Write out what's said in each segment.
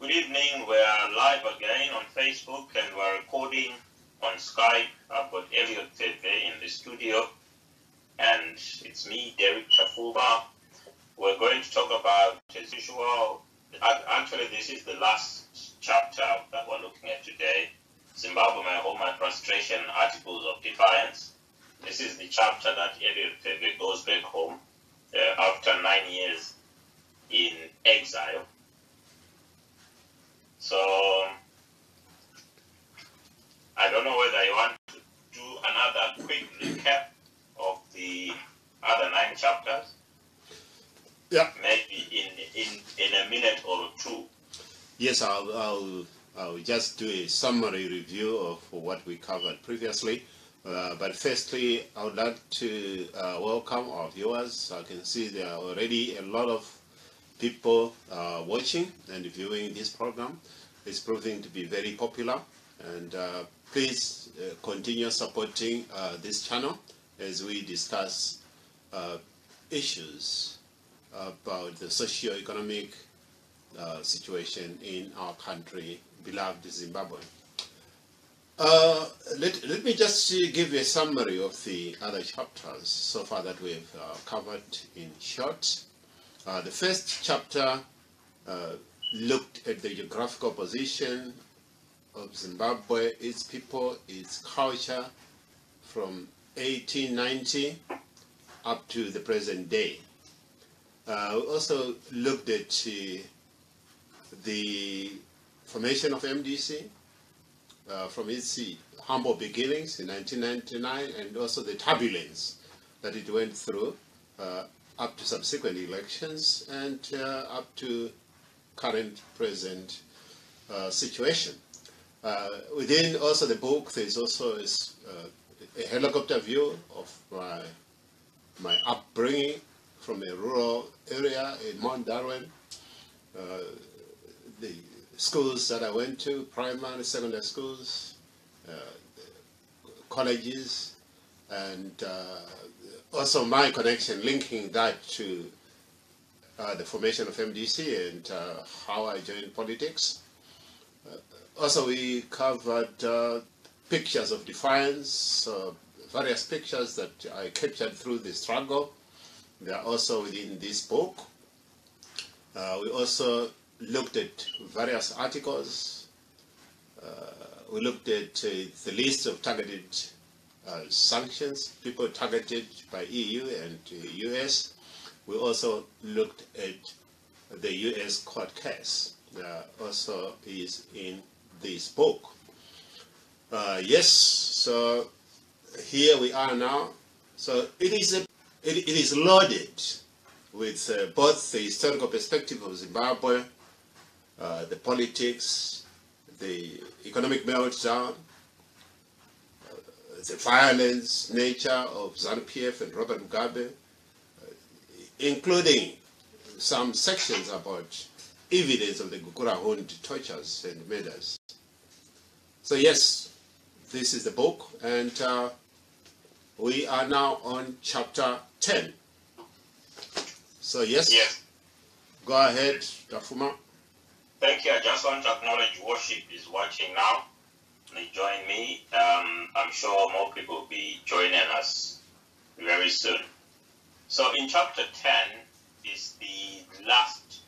Good evening. We're live again on Facebook and we're recording on Skype. I've got Elliot Pfebve in the studio and it's me, Derek Chafuba. We're going to talk about, as usual, actually this is the last chapter that we're looking at today. Zimbabwe, my home, my frustration, articles of defiance. This is the chapter that Elliot Pfebve goes back home after 9 years in exile. So, I don't know whether you want to do another quick recap of the other 9 chapters. Yeah. Maybe in a minute or two. Yes, I'll just do a summary review of what we covered previously. But firstly, I would like to welcome our viewers. I can see there are already a lot of people watching and viewing this program. It's proving to be very popular, and please continue supporting this channel as we discuss issues about the socio-economic situation in our country, beloved Zimbabwe. Let me just give you a summary of the other chapters so far that we've covered in short. The first chapter looked at the geographical position of Zimbabwe, its people, its culture from 1890 up to the present day. We also looked at the formation of MDC from its humble beginnings in 1999, and also the turbulence that it went through up to subsequent elections and up to current present situation. Within also the book, there's also a helicopter view of my upbringing from a rural area in Mount Darwin, the schools that I went to, primary, secondary schools, colleges, and also my connection, linking that to the formation of MDC and how I joined politics. Also, we covered pictures of defiance, various pictures that I captured through the struggle. They are also within this book. We also looked at various articles. We looked at the list of targeted sanctions, people targeted by EU and US. We also looked at the US court case. Also is in this book. Yes, so here we are now. So it is loaded with both the historical perspective of Zimbabwe, the politics, the economic meltdown, the violence nature of ZANU-PF and Robert Mugabe, including some sections about evidence of the Gukurahundi tortures and murders. So yes, this is the book, and we are now on chapter 10. So yes. Go ahead, Tafuma. Thank you. I just want to acknowledge Worship is watching now. They join me. I'm sure more people will be joining us very soon. So in chapter 10 is the last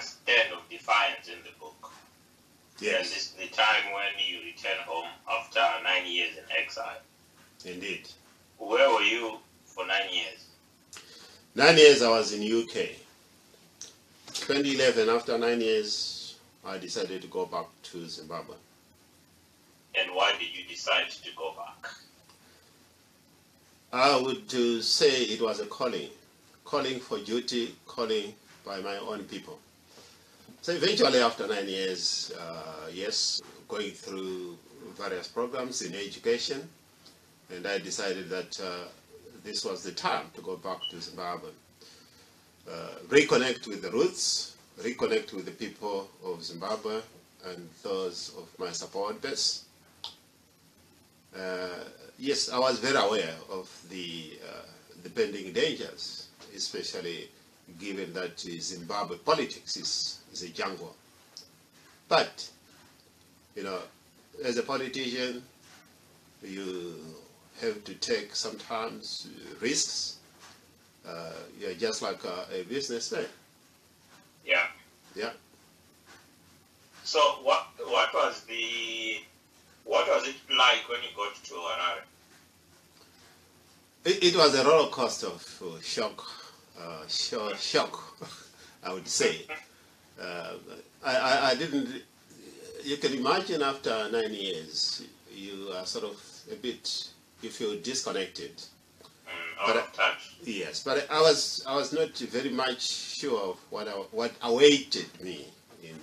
stand of defiance in the book. Yes. And this is the time when you return home after 9 years in exile. Indeed. Where were you for 9 years? 9 years I was in UK. 2011, after 9 years, I decided to go back to Zimbabwe. And why did you decide to go back? I would say it was a calling for duty, calling by my own people. So eventually after 9 years, yes, going through various programs in education, and I decided that this was the time to go back to Zimbabwe. Reconnect with the roots, reconnect with the people of Zimbabwe and those of my support base. Yes, I was very aware of the pending dangers, especially given that Zimbabwe politics is a jungle. But, you know, as a politician, you have to take sometimes risks. You're just like a businessman. Yeah. Yeah. So what was it like when you got to Harare? It was a roller coaster of shock, I would say. I didn't. You can imagine after 9 years, you are sort of a bit. You feel disconnected. Out of touch. Yes, but I was not very much sure of what awaited me in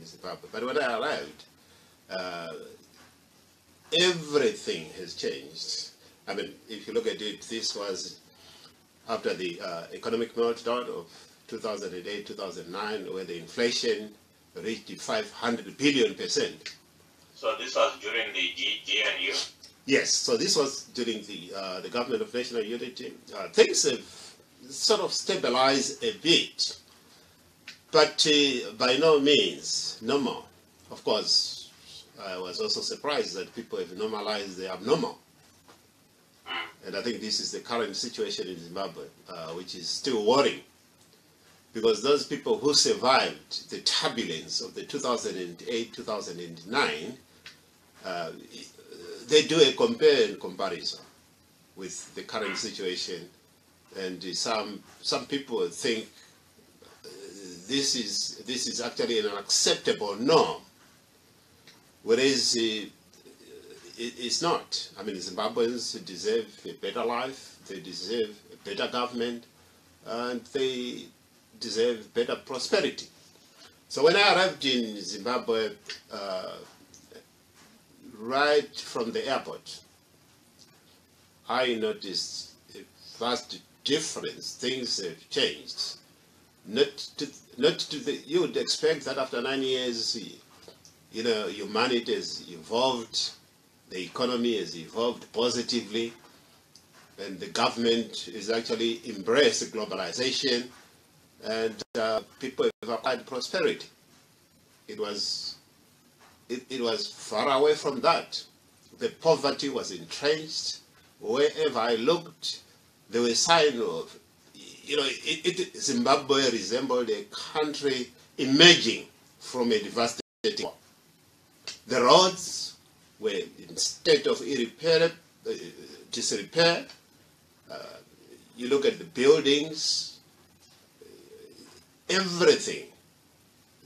Zimbabwe. But when I arrived, everything has changed. I mean, if you look at it, this was after the economic meltdown of 2008, 2009, where the inflation reached 500 billion%. So this was during the GNU? Yes, so this was during the government of national unity. Things have sort of stabilized a bit, but by no means normal. Of course, I was also surprised that people have normalized the abnormal. And I think this is the current situation in Zimbabwe, which is still worrying. Because those people who survived the turbulence of the 2008-2009, they do a compare and comparison with the current situation. And some people think this is actually an acceptable norm, whereas it's not. I mean, Zimbabweans deserve a better life, they deserve a better government, and they deserve better prosperity. So when I arrived in Zimbabwe, right from the airport, I noticed a vast difference. Things have changed. You would expect that after 9 years, you know, humanity has evolved, the economy has evolved positively, and the government is actually embraced globalization, and people have acquired prosperity. It was far away from that. The poverty was entrenched. Wherever I looked, there were signs of, you know, Zimbabwe resembled a country emerging from a devastating war. The roads were in state of disrepair. You look at the buildings, everything.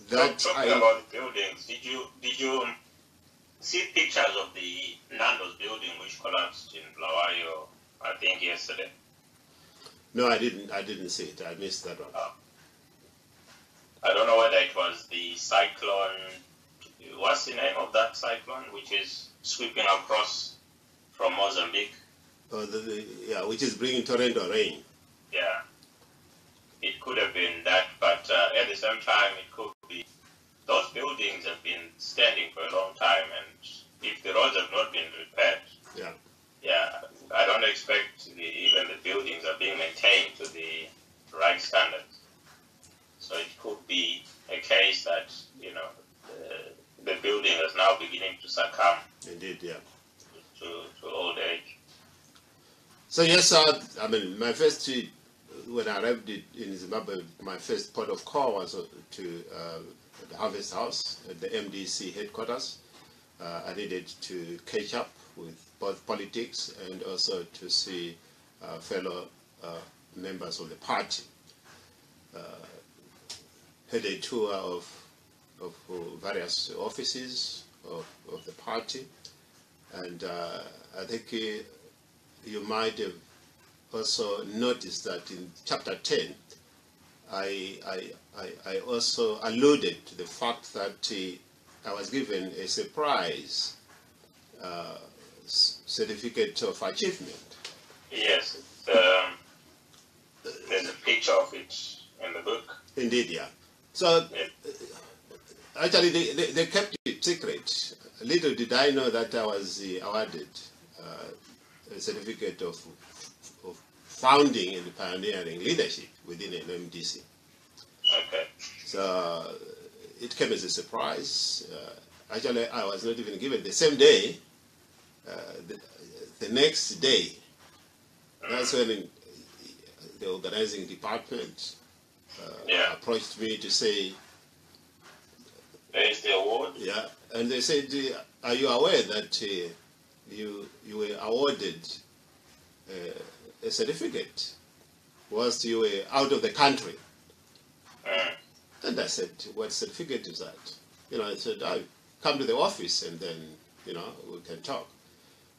Talking about the buildings, did you see pictures of the Nando's building which collapsed in Bulawayo, I think yesterday? No, I didn't see it. I missed that one. I don't know whether it was the cyclone. What's the name of that cyclone which is sweeping across from Mozambique? Yeah, which is bringing torrential rain. Yeah. It could have been that, but at the same time, it could be. Those buildings have been standing for a long time, and if the roads have not been repaired, I don't expect even the buildings are being maintained to the right standards. So it could be a case that, you know, the building is now beginning to succumb. Indeed, yeah. To old age. So yes, I mean, when I arrived in Zimbabwe, my first port of call was to the Harvest House at the MDC headquarters. I needed to catch up with both politics and also to see fellow members of the party. Had a tour of various offices of the party, and I think you might have also noticed that in chapter 10, I also alluded to the fact that I was given a surprise certificate of achievement. Yes, there's a picture of it in the book. Indeed, yeah. So actually, they kept it secret. Little did I know that I was awarded a certificate of founding and pioneering leadership within an MDC. Okay. So it came as a surprise. Actually, I was not even given the same day. The next day, that's when the organizing department approached me to say, "There's the award." Yeah, and they said, "Are you aware that you were awarded a certificate whilst you were out of the country?" And I said, "What certificate is that?" I said, "I come to the office and then we can talk."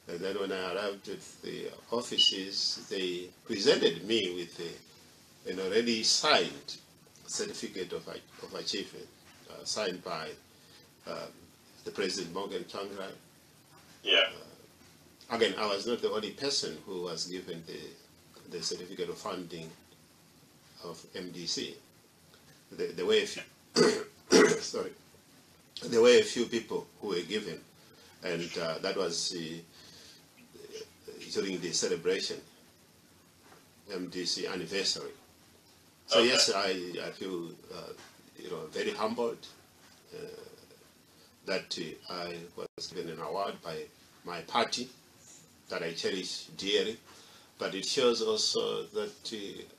And then when I arrived at the offices, they presented me with an already signed certificate of achievement, signed by the President Morgan Tsvangirai. Yeah. Again, I was not the only person who was given the certificate of funding of MDC. There were a few, sorry, there were a few people who were given, and that was during the celebration, MDC anniversary. So Okay. yes, I feel very humbled that I was given an award by my party that I cherish dearly, but it shows also that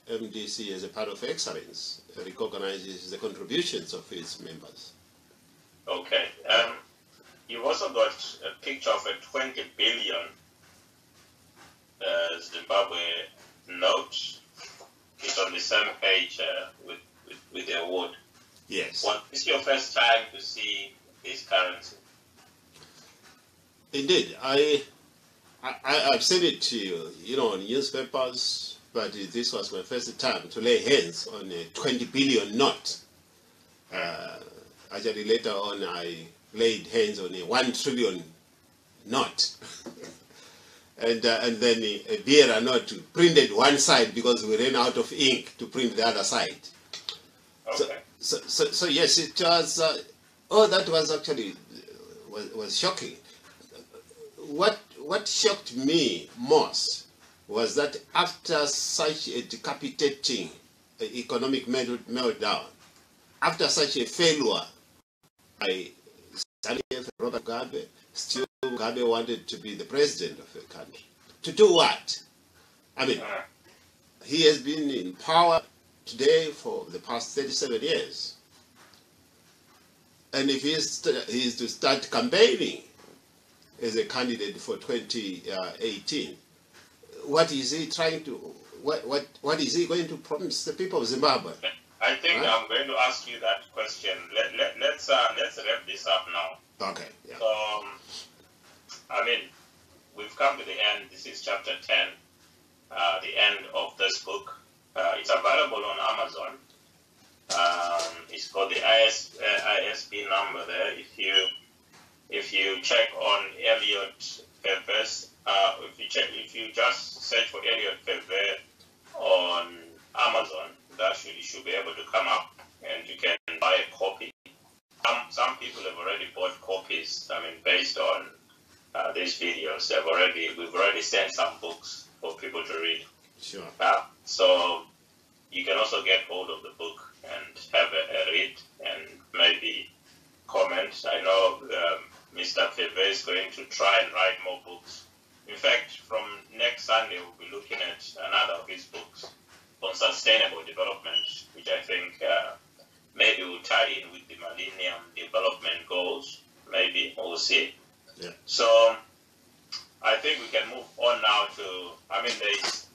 MDC as a part of excellence recognizes the contributions of its members. Okay. You've also got a picture of a 20 billion Zimbabwe note. It's on the same page with the award. Yes. What is your first time to see this currency? Indeed, I've seen it to you, on newspapers, but this was my first time to lay hands on a 20 billion note. Actually, later on, I laid hands on a 1 trillion note. And then a bearer note printed one side because we ran out of ink to print the other side. Okay. So yes, it was. That was actually was shocking. What shocked me most was that after such a decapitating economic meltdown, after such a failure by Robert Mugabe, still Mugabe wanted to be the president of the country. To do what? I mean, he has been in power today for the past 37 years. And if he is to start campaigning as a candidate for 2018, what is he trying to, what is he going to promise the people of Zimbabwe? I think I'm going to ask you that question. Let's wrap this up now. Okay. Yeah. So, I mean, we've come to the end. This is chapter 10, the end of this book. It's available on Amazon. It's got the ISB number there. If you check on Elliot Pfebve, if you just search for Elliot Pfebve on Amazon, you should be able to come up, and you can buy a copy. Some people have already bought copies. I mean, based on these videos, we've already sent some books for people to read. Sure. So you can also get hold of the book and have a read and maybe comment. I know Mr. Pfebve is going to try and write more books. In fact, from next Sunday, we'll be looking at another of his books on sustainable development, which I think maybe will tie in with the Millennium Development Goals. Maybe we'll see. Yeah. So I think we can move on now to. I mean, there's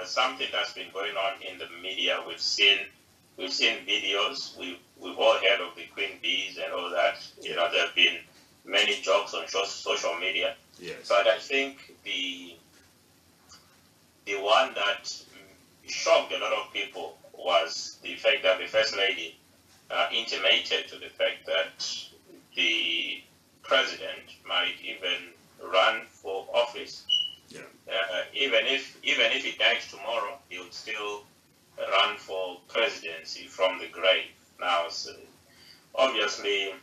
something that's been going on in the media. We've seen videos. We've all heard of the Queen Bees and all that. There have been many jokes on social media. Yes. But I think the one that shocked a lot of people was the fact that the First Lady intimated to the fact that the president might even run for office. Yeah. Even if he dies tomorrow, he would still run for presidency from the grave. Now, obviously,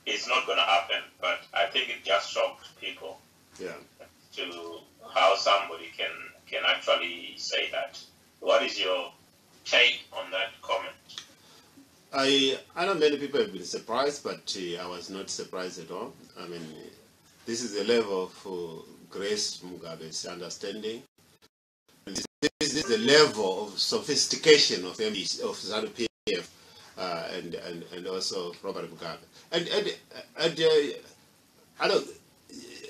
it's not going to happen, but I think it just shocked people. Yeah. To how somebody can actually say that. What is your take on that comment? I know many people have been surprised, but I was not surprised at all. I mean, this is the level of Grace Mugabe's understanding. This is the level of sophistication of ZANU-PF and also Robert Mugabe. And I don't.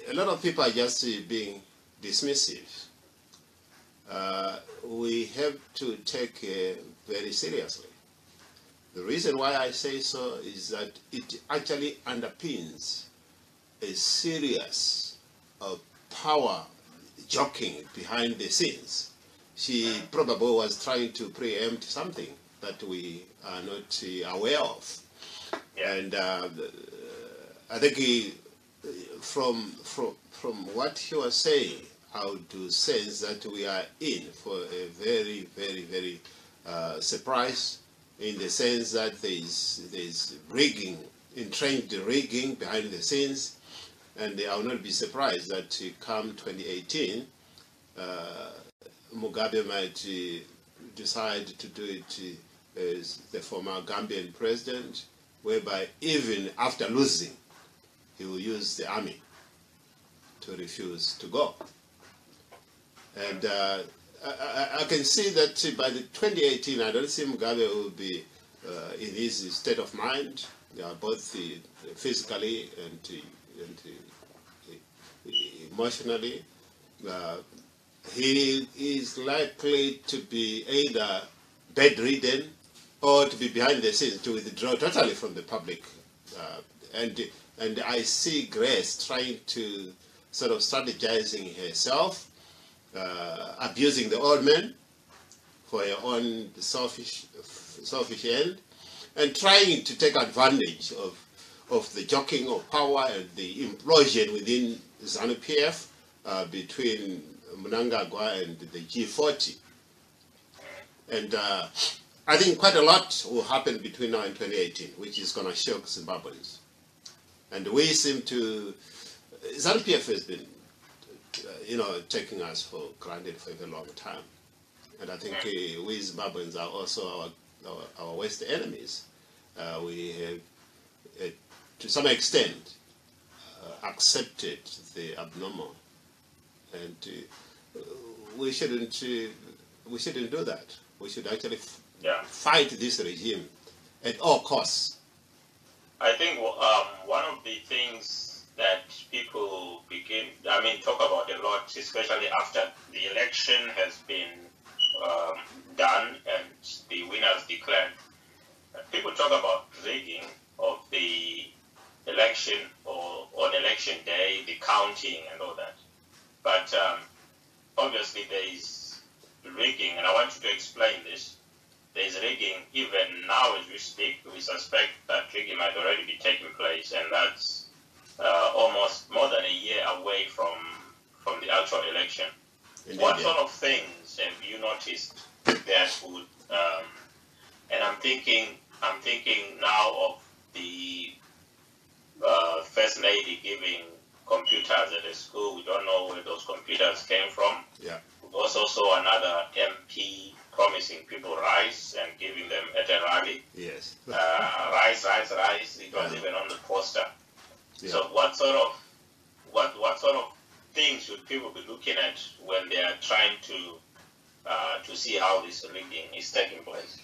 A lot of people are just being dismissive. We have to take very seriously. The reason why I say so is that it actually underpins a serious power jockeying behind the scenes. She probably was trying to preempt something that we are not aware of. Yeah. And I think from what he was saying, I would sense that we are in for a very, very, very surprise, in the sense that there's rigging, entrenched rigging behind the scenes, and I will not be surprised that come 2018, Mugabe might decide to do it as the former Gambian president, whereby even after losing, he will use the army to refuse to go. And I can see that by the 2018, I don't see Mugabe will be in his state of mind, both physically and emotionally. He is likely to be either bedridden or to be behind the scenes, to withdraw totally from the public. And I see Grace trying to sort of strategizing herself, abusing the old man for her own selfish end, and trying to take advantage of the jockeying of power and the implosion within ZANU-PF between Mnangagwa and the G40. And I think quite a lot will happen between now and 2018, which is going to shock Zimbabweans. And we seem to, ZANU-PF has been, taking us for granted for a very long time. And I think we Zimbabweans are also our worst enemies. We have, to some extent, accepted the abnormal, and we shouldn't do that. We should actually fight this regime at all costs. I think one of the things that people talk about a lot, especially after the election has been done and the winners declared. People talk about rigging of the election or on election day, the counting and all that. But obviously there is rigging, and I want you to explain this. There is rigging even now as we speak. We suspect that rigging might already be taking place, and that's almost more than a year away from the actual election. Indeed, what sort of things have you noticed that would, and I'm thinking now of the First Lady giving computers at a school. We don't know where those computers came from. Yeah. There was also another MP promising people rice and giving them at a rally. Yes. Rice. It was even on the poster. Yeah. So what sort of things should people be looking at when they are trying to see how this rigging is taking place?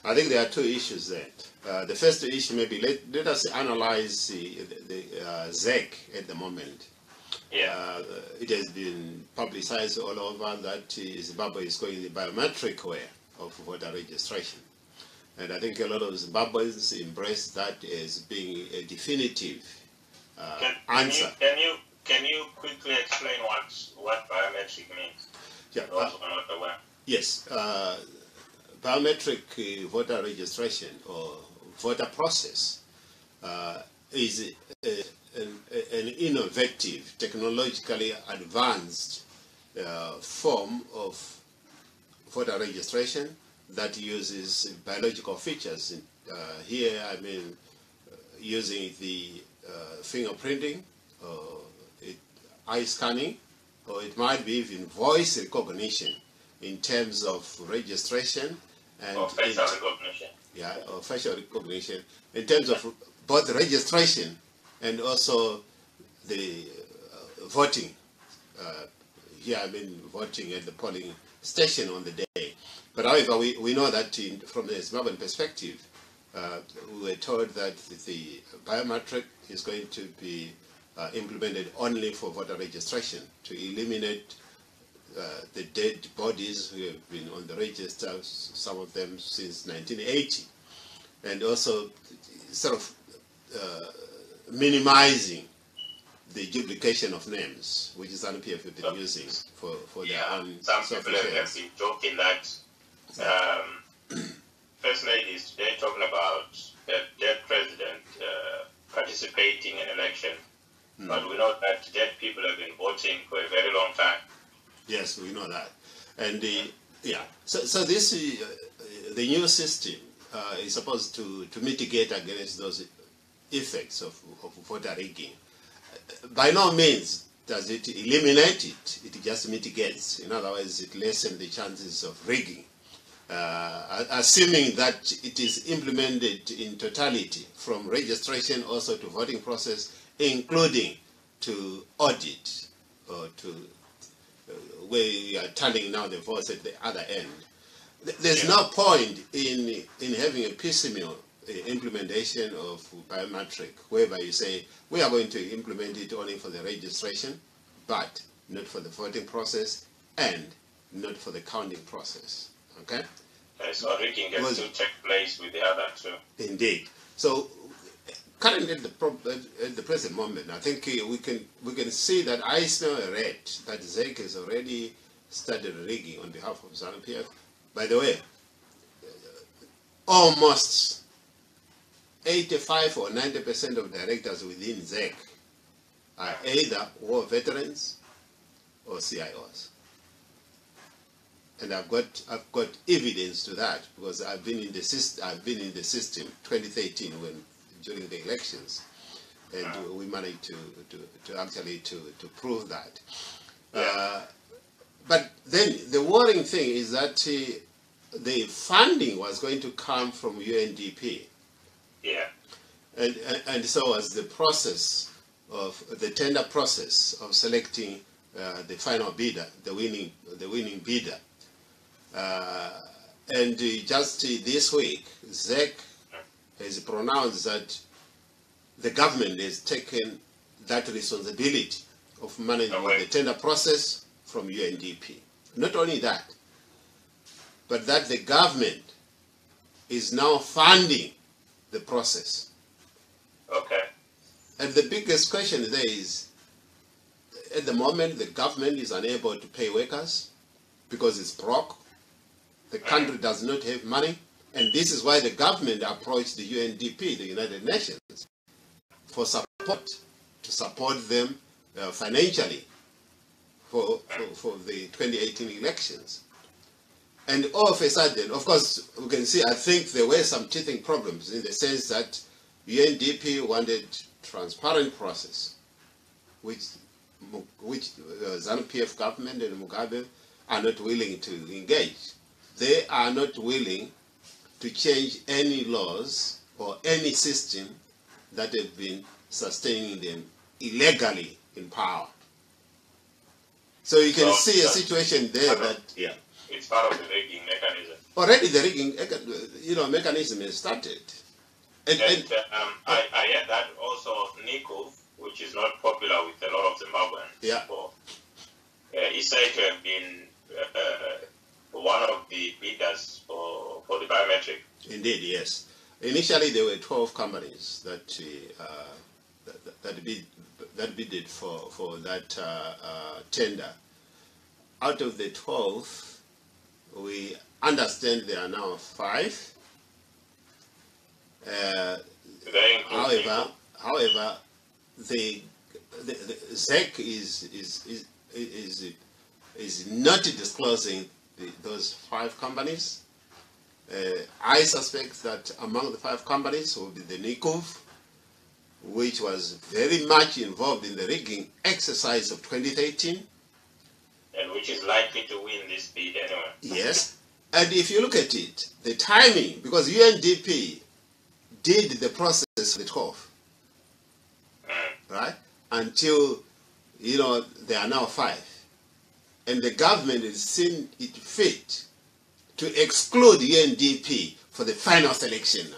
I think there are two issues there. The first issue, maybe let us analyze the ZEC at the moment. Yeah. It has been publicized all over that Zimbabwe is going the biometric way of voter registration. And I think a lot of Zimbabweans embrace that as being a definitive answer. Can you quickly explain what biometric means? Yeah. Those who are not aware. Yes. Biometric voter registration or voter process is an innovative, technologically advanced form of voter registration that uses biological features. Here, I mean, using the fingerprinting, or eye scanning, or it might be even voice recognition in terms of registration. And facial recognition. yeah, or facial recognition, in terms of both the registration and also the voting. Here, I mean, voting at the polling station on the day. But however, we know that from the Zimbabwean perspective, we were told that the biometric is going to be implemented only for voter registration to eliminate the dead bodies who have been on the register, some of them since 1980, and also sort of minimizing the duplication of names, which is ZANU-PF have been using for their own. Some people have been joking that First Lady is today talking about a dead president participating in election, but we know that dead people have been voting for a very long time. Yes, we know that, and yeah. So this the new system is supposed to mitigate against those effects of voter rigging. By no means does it eliminate it, it just mitigates. In other words, it lessens the chances of rigging. Assuming that it is implemented in totality, from registration also to voting process, including to audit, or to where you are turning now the votes at the other end. There's no point in having a piecemeal implementation of biometric, whereby you say, we are going to implement it only for the registration, but not for the voting process, and not for the counting process. Okay? So rigging gets to take place with the other two. Indeed. So currently at the present moment, I think we can see that I smell a red that ZEC has already started rigging on behalf of ZANU-PF. By the way, almost 85 or 90% of directors within ZEC are either war veterans or CIOs. And I've got evidence to that, because I've been in the system 2013 during the elections, and we managed to actually prove that. But then the worrying thing is that the funding was going to come from UNDP. Yeah. And so was the process of the tender process of selecting the final bidder, the winning bidder. And just this week, ZEC has pronounced that the government has taken that responsibility of managing the tender process from UNDP. Not only that, but that the government is now funding the process. Okay. And the biggest question there is, at the moment, the government is unable to pay workers because it's broke. The country does not have money. And this is why the government approached the UNDP, the United Nations, for support, to support them financially for the 2018 elections. And all of a sudden, of course, we can see, I think there were some teething problems in the sense that UNDP wanted transparent process, which ZANU-PF government and Mugabe are not willing to engage. They are not willing to change any laws or any system that have been sustaining them illegally in power. So you can see a situation there that, yeah. It's part of the rigging mechanism. Already the rigging, mechanism has started. I heard that also Nico, which is not popular with a lot of Zimbabweans. Yeah. Is said to have been one of the bidders for the biometric. Indeed, yes. Initially, there were 12 companies that bidded for that tender. Out of the 12, we understand there are now 5. However, the ZEC is not disclosing those 5 companies. I suspect that among the 5 companies will be the NICOV, which was very much involved in the rigging exercise of 2013. And which is likely to win this bid anyway. Yes. And if you look at it, the timing, because UNDP did the process the 12th, right? Until, there are now 5. And the government has seen it fit to exclude UNDP for the final selection now.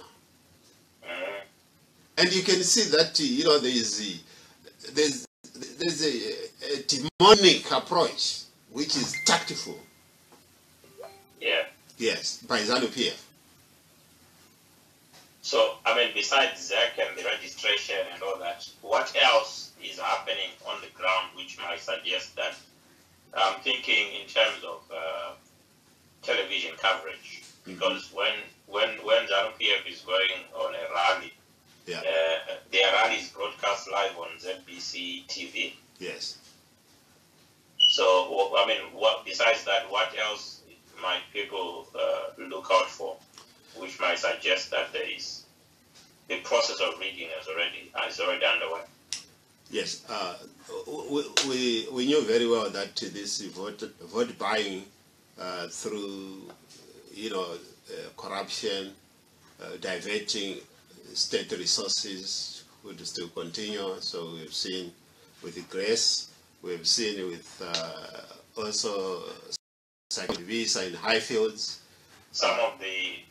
And you can see that, there's a demonic approach, which is tactful. Yeah. Yes, by ZANU-PF. So, besides ZAC and the registration and all that, what else is happening on the ground which might suggest that? I'm thinking in terms of television coverage, because when ZANU-PF is going on a rally, their rally is broadcast live on ZBC TV. Yes. So, what besides that, what else might people look out for, which might suggest that the process of rigging is already underway? Yes, we knew very well that this vote buying through corruption, diverting state resources would still continue. So we've seen with the Grace, we've seen with also visa in Highfields. Some of the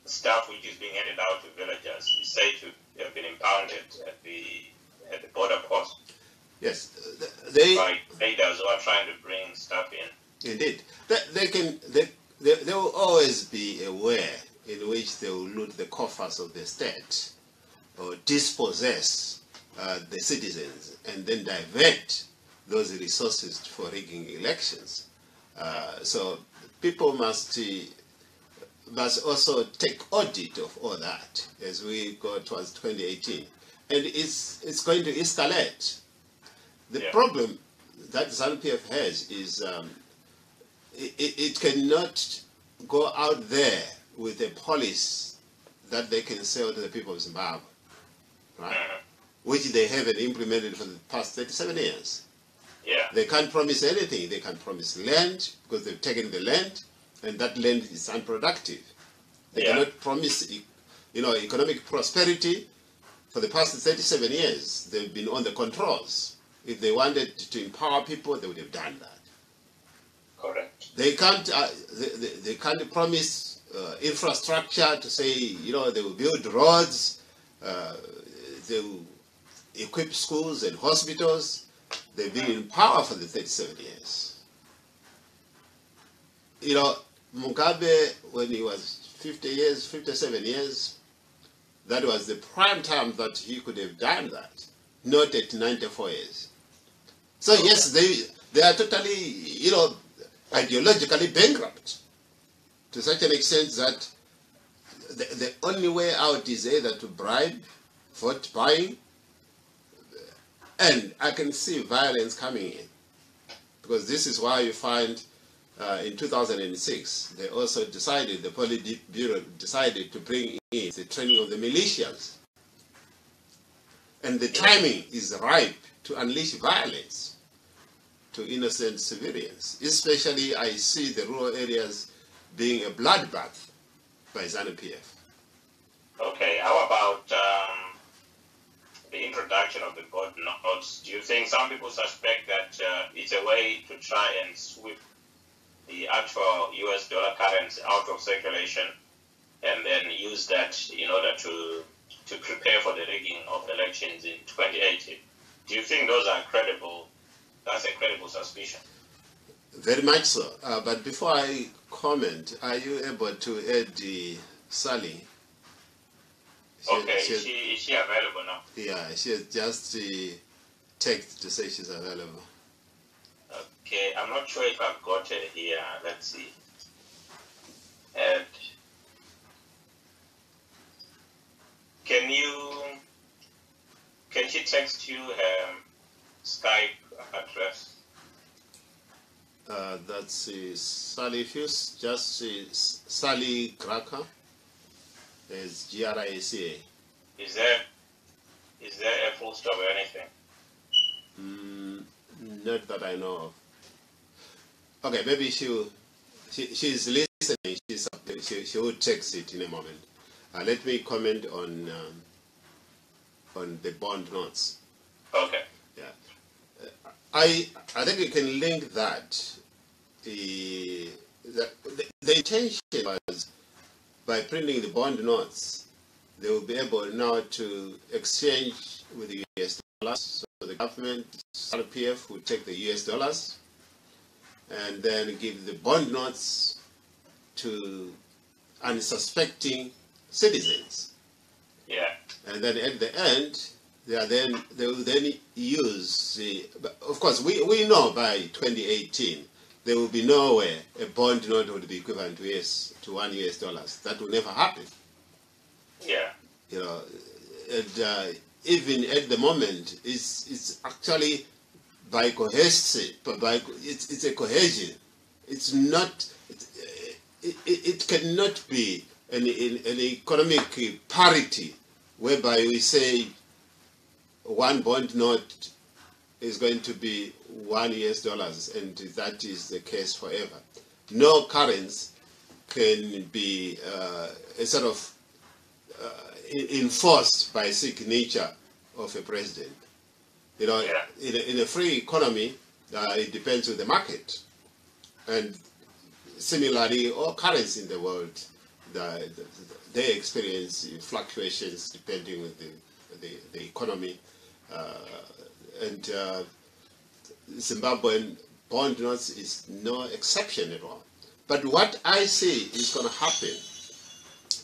stuff which is being handed out to villagers is said to have been impounded at the border post. Yes, by traders who are trying to bring stuff in. Indeed, they will always be aware in which they will loot the coffers of the state or dispossess the citizens and then divert those resources for rigging elections. So people must also take audit of all that as we go towards 2018, and it's going to escalate. The problem that ZANU-PF has is it cannot go out there with a policy that they can sell to the people of Zimbabwe, right? Which they haven't implemented for the past 37 years. Yeah. They can't promise anything. They can't promise land because they've taken the land, and that land is unproductive. They cannot promise, economic prosperity. For the past 37 years, they've been on the controls. If they wanted to empower people, they would have done that. Correct. They can't. They can't promise infrastructure to say, they will build roads, they will equip schools and hospitals. They've been in power for the 37 years. Mugabe, when he was 57 years, that was the prime time that he could have done that, not at 94 years. So yes, they are totally, ideologically bankrupt to such an extent that the only way out is either to bribe, vote buying, and I can see violence coming in. Because this is why you find in 2006, they also decided, the Politburo decided to bring in the training of the militias. And the timing is ripe to unleash violence to innocent civilians. Especially, I see the rural areas being a bloodbath by ZANU-PF. Okay, how about the introduction of the board notes? Do you think some people suspect that it's a way to try and sweep the actual US dollar currency out of circulation and then use that in order to prepare for the rigging of elections in 2018? Do you think those are credible? That's a credible suspicion. Very much so. But before I comment, are you able to add Sally? Is she available now? Yeah, she has just text to say she's available. Okay, I'm not sure if I've got her here. Let's see. And can she text you her Skype address? That's Sally. If you just Sally Graca, is Graca. Is there a full stop or anything? Not that I know of. Okay, maybe she'll she's listening. She will text it in a moment. Let me comment on the bond notes. Okay. Yeah, I think you can link that. The intention was, by printing the bond notes, they will be able now to exchange with the US dollars. So the government, RPF, will take the US dollars and then give the bond notes to unsuspecting citizens. Yeah. And then at the end, they will then use the. Of course, we know by 2018 there will be nowhere a bond note would be equivalent to $1 US. That will never happen. Yeah. You know, and even at the moment, it's actually by cohesive, it's a cohesion. It's not. It cannot be an economic parity whereby we say one bond note is going to be $1 US, and that is the case forever. No currency can be sort of enforced by signature of a president. You know, yeah. in a free economy, it depends on the market, and similarly, all currencies in the world, they experience fluctuations depending on the economy. And Zimbabwean bond notes is no exception at all. But what I see is going to happen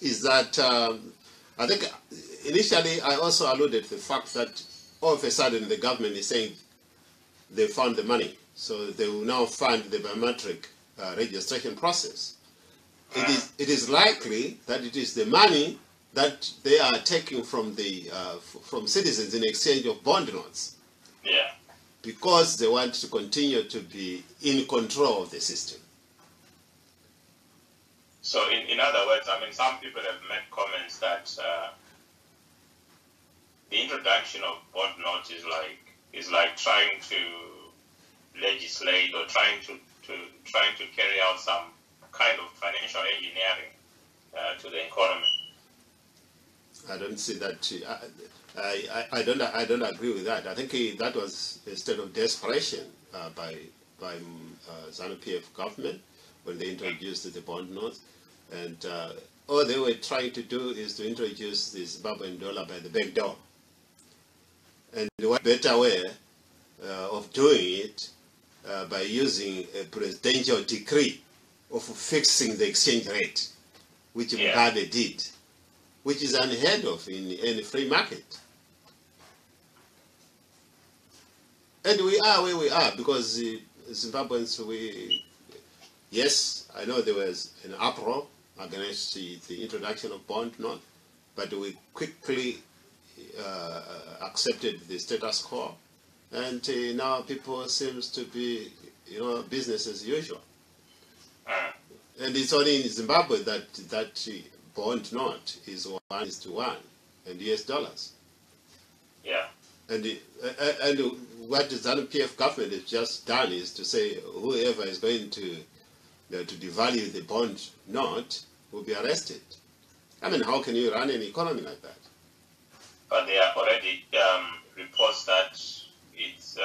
is that I think initially I also alluded to the fact that all of a sudden the government is saying they found the money, so they will now fund the biometric registration process. It is likely that it is the money that they are taking from from citizens in exchange of bond notes. Yeah. Because they want to continue to be in control of the system. So, in other words, I mean, some people have made comments that the introduction of bond notes is like trying to legislate or trying to carry out some kind of financial engineering to the economy. I don't see that. I don't agree with that. I think that was a state of desperation by ZANU-PF government when they introduced the bond notes, and all they were trying to do is to introduce the Zimbabwean dollar by the back door. And what better way of doing it by using a presidential decree of fixing the exchange rate, which Mugabe did, which is unheard of in any free market. And we are where we are because Zimbabweans, yes, I know there was an uproar against the introduction of bond note, but we quickly accepted the status quo, and now people seems to be, business as usual. And it's only in Zimbabwe that bond note is 1:1 and US dollars. Yeah. And what the ZANU-PF government has just done is to say whoever is going to devalue the bond note will be arrested. I mean, how can you run an economy like that? But there are already reports that it's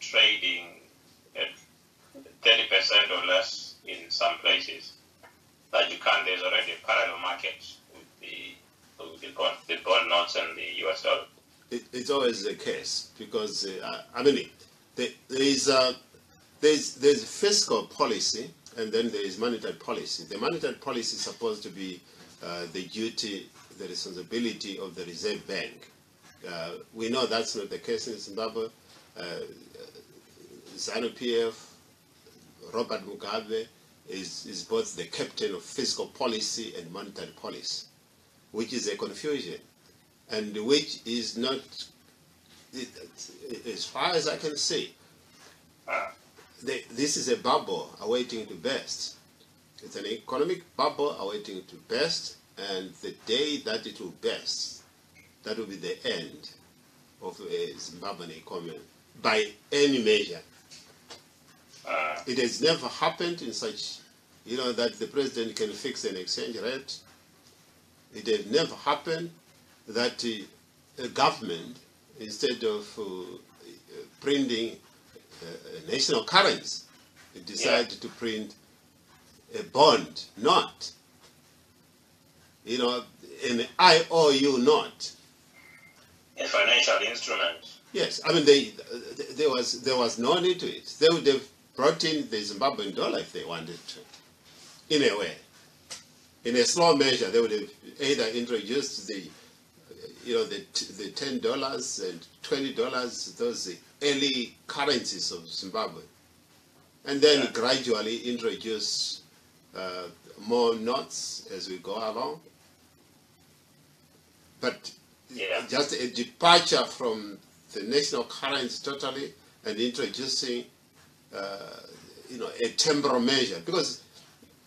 trading at 30% or less in some places. That you can't. There's already a parallel market with the bond notes and the US dollar. It's always the case because there's fiscal policy and then there is monetary policy. The monetary policy is supposed to be the duty, the responsibility of the Reserve Bank. We know that's not the case in Zimbabwe. ZANU-PF, Robert Mugabe is both the captain of fiscal policy and monetary policy, which is a confusion, and which is not, as far as I can see, this is a bubble awaiting to burst. It's an economic bubble awaiting to burst, and the day that it will burst, that will be the end of a Zimbabwean economy by any measure. It has never happened in such you know, that the president can fix an exchange rate. It had never happened that a government, instead of printing national currency, decided to print a bond note, you know, an IOU note. A financial instrument. Yes, I mean, there was no need to it. They would have brought in the Zimbabwean dollar if they wanted to, in a way. In a slow measure, they would have either introduced the, you know, the $10 and $20, those early currencies of Zimbabwe, and then gradually introduce more notes as we go along. But just a departure from the national currency totally and introducing, you know, a temporal measure, because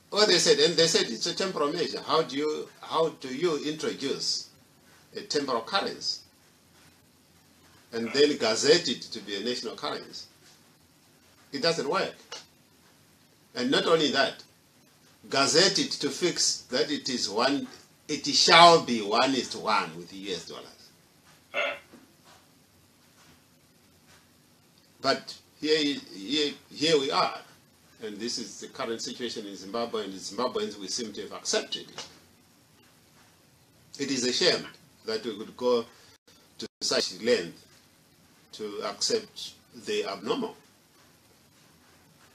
what they said, and they said it's a temporal measure. How do you introduce a temporal currency and then gazette it to be a national currency? It doesn't work. And not only that, gazette it to fix that it is one. It shall be 1:1 with the US dollars. But here we are, and this is the current situation in Zimbabwe, and the Zimbabweans, we seem to have accepted it. It is a shame that we could go to such length to accept the abnormal.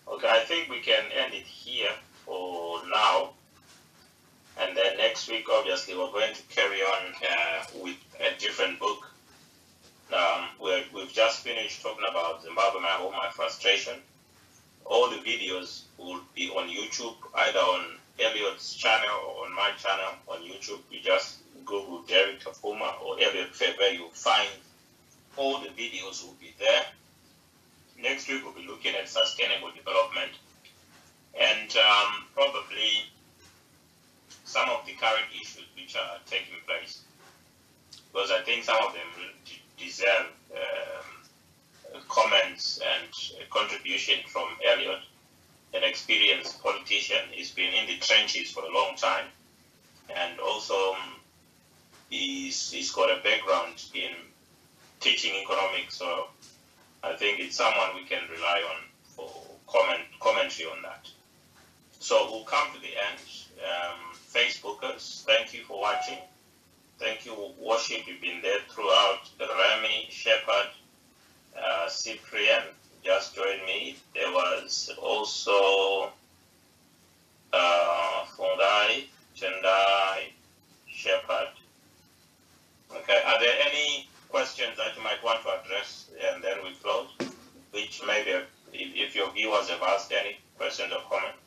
Okay, I think we can end it here for now. And then next week, obviously, we're going to carry on with a different book. We've just finished talking about Zimbabwe, my home, my frustration. All the videos will be on YouTube, either on Elliot's channel or on my channel on YouTube. You just Google Derek Tafuma or Elliot Pfebve, you'll find all the videos will be there. Next week, we'll be looking at sustainable development and probably some of the current issues which are taking place, because I think some of them deserve comments and contribution from Elliot, an experienced politician. He's been in the trenches for a long time, and also he's got a background in teaching economics, so I think it's someone we can rely on for commentary on that. So we'll come to the end. Facebookers, thank you for watching. Thank you, Worship. You've been there throughout. Remy, Shepherd, Cyprian just joined me. There was also Fundai, Chendai, Shepherd. Okay, are there any questions that you might want to address and then we close? Which maybe if your viewers have asked any questions or comments.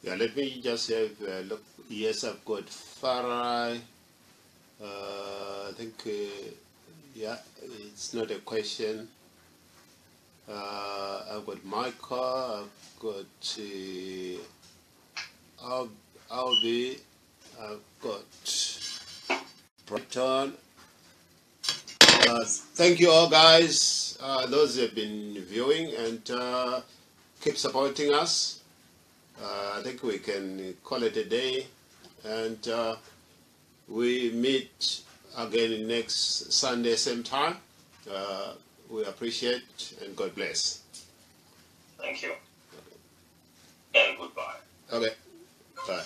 Yeah, let me just have a look. Yes, I've got Farai. I think, yeah, it's not a question. I've got Michael. I've got Albi. I've got Brighton. Thank you all, guys. Those who have been viewing, and keep supporting us. I think we can call it a day, and we meet again next Sunday, same time. We appreciate, and God bless. Thank you. And goodbye. Okay. Bye.